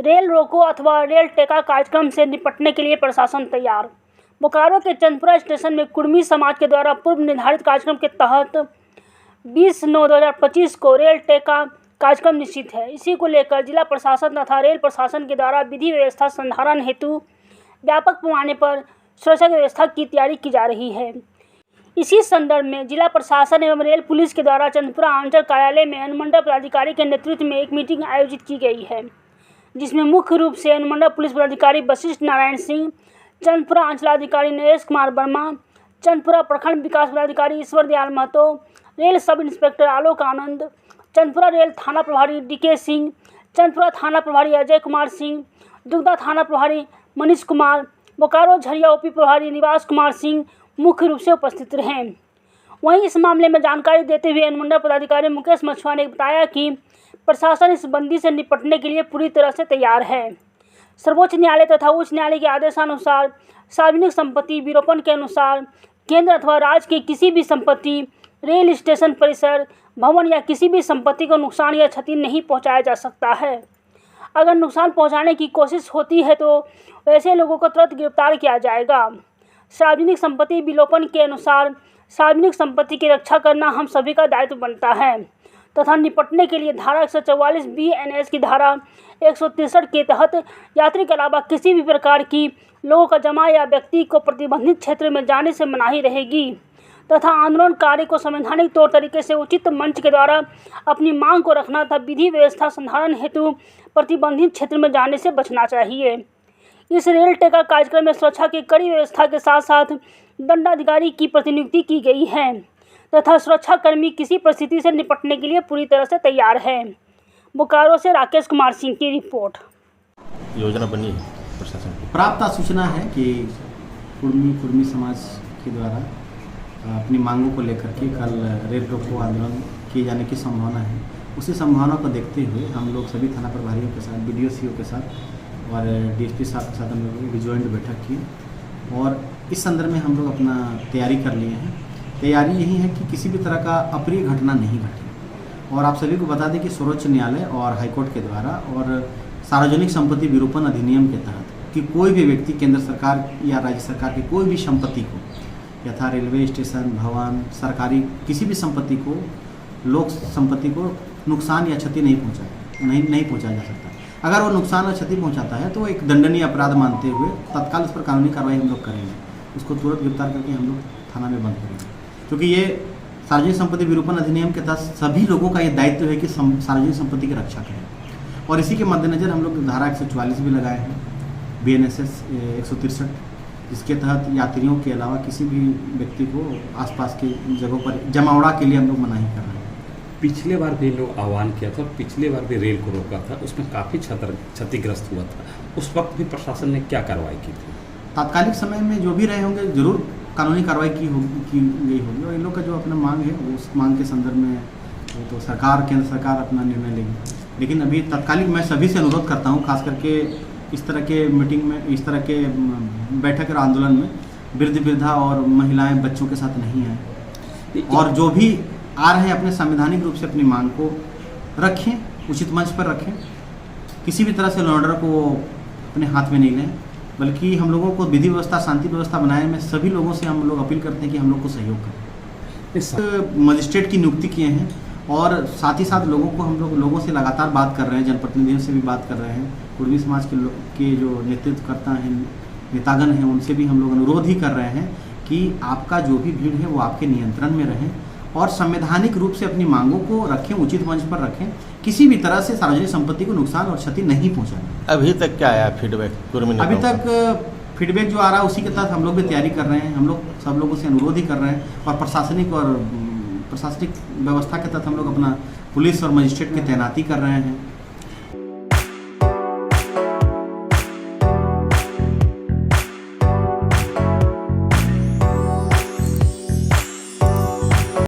Rail रोको अथवा rail टेका कार्यक्रम से निपटने के लिए प्रशासन तैयार। बोकारो के चंदपुरा स्टेशन में कुर्मी समाज के द्वारा पूर्व निर्धारित कार्यक्रम के तहत 20/9/2025 को रेल टेका कार्यक्रम निश्चित है। इसी को लेकर जिला प्रशासन तथा रेल प्रशासन के द्वारा विधि व्यवस्था संधारण हेतु व्यापक पैमाने पर सुरक्षा व्यवस्था की तैयारी की जा रही है। इसी संदर्भ में जिला प्रशासन एवं रेल पुलिस के द्वारा चंदपुरा अंचल कार्यालय में अनुमंडल पदाधिकारी के नेतृत्व में एक मीटिंग आयोजित की गई है, जिसमें मुख्य रूप से अनुमंडल पुलिस पदाधिकारी वशिष्ठ नारायण सिंह, चंदपुरा अंचलाधिकारी नरेश कुमार वर्मा, चंदपुरा प्रखंड विकास पदाधिकारी Ishwar Dayal Mahto, rail sub inspector Alok Anand, Chandpura rail थाना प्रभारी DK सिंह, चंदपुरा थाना प्रभारी अजय कुमार सिंह, दुगदा थाना प्रभारी मनीष कुमार, बोकारो झरिया OP प्रभारी निवास कुमार सिंह मुख्य रूप से उपस्थित रहे। वहीं इस मामले में जानकारी देते हुए अनुमंडल पदाधिकारी मुकेश मछुआ ने बताया कि प्रशासन इस बंदी से निपटने के लिए पूरी तरह से तैयार है। सर्वोच्च न्यायालय तथा उच्च न्यायालय के आदेशानुसार सार्वजनिक संपत्ति विरूपण के अनुसार केंद्र अथवा राज्य की किसी भी संपत्ति, रेल स्टेशन परिसर, भवन या किसी भी संपत्ति को नुकसान या क्षति नहीं पहुंचाया जा सकता है। अगर नुकसान पहुंचाने की कोशिश होती है तो ऐसे लोगों को तुरंत गिरफ्तार किया जाएगा। सार्वजनिक संपत्ति विलोपन के अनुसार सार्वजनिक संपत्ति की रक्षा करना हम सभी का दायित्व बनता है तथा निपटने के लिए धारा 144 BNS की धारा 163 के तहत यात्री के अलावा किसी भी प्रकार की लोगों का जमा या व्यक्ति को प्रतिबंधित क्षेत्र में जाने से मनाही रहेगी तथा आंदोलनकारी को संवैधानिक तौर तरीके से उचित मंच के द्वारा अपनी मांग को रखना तथा विधि व्यवस्था संधारण हेतु प्रतिबंधित क्षेत्र में जाने से बचना चाहिए। इस रेल टेका कार्यक्रम में सुरक्षा की कड़ी व्यवस्था के साथ साथ दंडाधिकारी की प्रतिनियुक्ति की गई है तथा सुरक्षाकर्मी किसी परिस्थिति से निपटने के लिए पूरी तरह से तैयार है। बोकारो से राकेश कुमार सिंह की रिपोर्ट। योजना बनी है प्रशासन की। प्राप्त सूचना है कि कुर्मी समाज के द्वारा अपनी मांगों को लेकर के कल रेल रोको आंदोलन किए जाने की संभावना है। उसी संभावना को देखते हुए हम लोग सभी थाना प्रभारियों के साथ, BDO CO के साथ और DSP साहब के साथ हम लोग ज्वाइंट बैठक की और इस संदर्भ में हम लोग अपना तैयारी कर लिए हैं। तैयारी यही है कि किसी भी तरह का अप्रिय घटना नहीं घटे और आप सभी को बता दें कि सर्वोच्च न्यायालय और हाईकोर्ट के द्वारा और सार्वजनिक संपत्ति विरूपण अधिनियम के तहत कि कोई भी व्यक्ति केंद्र सरकार या राज्य सरकार की कोई भी संपत्ति को यथा रेलवे स्टेशन, भवन, सरकारी किसी भी संपत्ति को, लोक संपत्ति को नुकसान या क्षति नहीं पहुंचाया जा सकता। अगर वो नुकसान और क्षति पहुंचाता है तो एक दंडनीय अपराध मानते हुए तत्काल उस पर कानूनी कार्रवाई हम लोग करेंगे। उसको तुरंत गिरफ्तार करके हम लोग थाना में बंद करेंगे, क्योंकि ये सार्वजनिक संपत्ति विरूपण अधिनियम के तहत सभी लोगों का ये दायित्व है कि सार्वजनिक संपत्ति की रक्षा करें। और इसी के मद्देनजर हम लोग धारा 144 भी लगाए हैं, BNSS 163, जिसके तहत यात्रियों के अलावा किसी भी व्यक्ति को आसपास की जगहों पर जमावड़ा के लिए हम लोग मनाही कर रहे हैं। पिछले बार भी लोग आह्वान किया था, पिछले बार भी रेल को रोका था, उसमें काफ़ी क्षतिग्रस्त हुआ था। उस वक्त भी प्रशासन ने क्या कार्रवाई की थी? तात्कालिक समय में जो भी रहे होंगे जरूर कानूनी कार्रवाई की गई होगी और इन लोग का जो अपना मांग है वो उस मांग के संदर्भ में तो सरकार, केंद्र सरकार अपना निर्णय लेगी। लेकिन अभी तत्कालिक मैं सभी से अनुरोध करता हूँ, खास करके इस तरह के मीटिंग में, इस तरह के बैठक और आंदोलन में वृद्धा और महिलाएं बच्चों के साथ नहीं आए और जो भी आ रहे हैं अपने संवैधानिक रूप से अपनी मांग को रखें, उचित मंच पर रखें। किसी भी तरह से लॉ ऑर्डर को अपने हाथ में नहीं लें, बल्कि हम लोगों को विधि व्यवस्था, शांति व्यवस्था बनाने में सभी लोगों से हम लोग अपील करते हैं कि हम लोग को सहयोग करें। मजिस्ट्रेट की नियुक्ति किए हैं और साथ ही साथ हम लोग लोगों से लगातार बात कर रहे हैं, जनप्रतिनिधियों से भी बात कर रहे हैं, कुर्मी समाज के जो नेतृत्वकर्ता हैं, नेतागण हैं, उनसे भी हम लोग अनुरोध ही कर रहे हैं कि आपका जो भी भीड़ है वो आपके नियंत्रण में रहे और संवैधानिक रूप से अपनी मांगों को रखें, उचित मंच पर रखें। किसी भी तरह से सार्वजनिक संपत्ति को नुकसान और क्षति नहीं पहुंचाएं। अभी तक क्या आया फीडबैक? अभी तक फीडबैक जो आ रहा है उसी के तहत हम लोग भी तैयारी कर रहे हैं। हम लोग सब लोगों से अनुरोध ही कर रहे हैं और प्रशासनिक व्यवस्था के तहत हम लोग अपना पुलिस और मजिस्ट्रेट की तैनाती कर रहे हैं।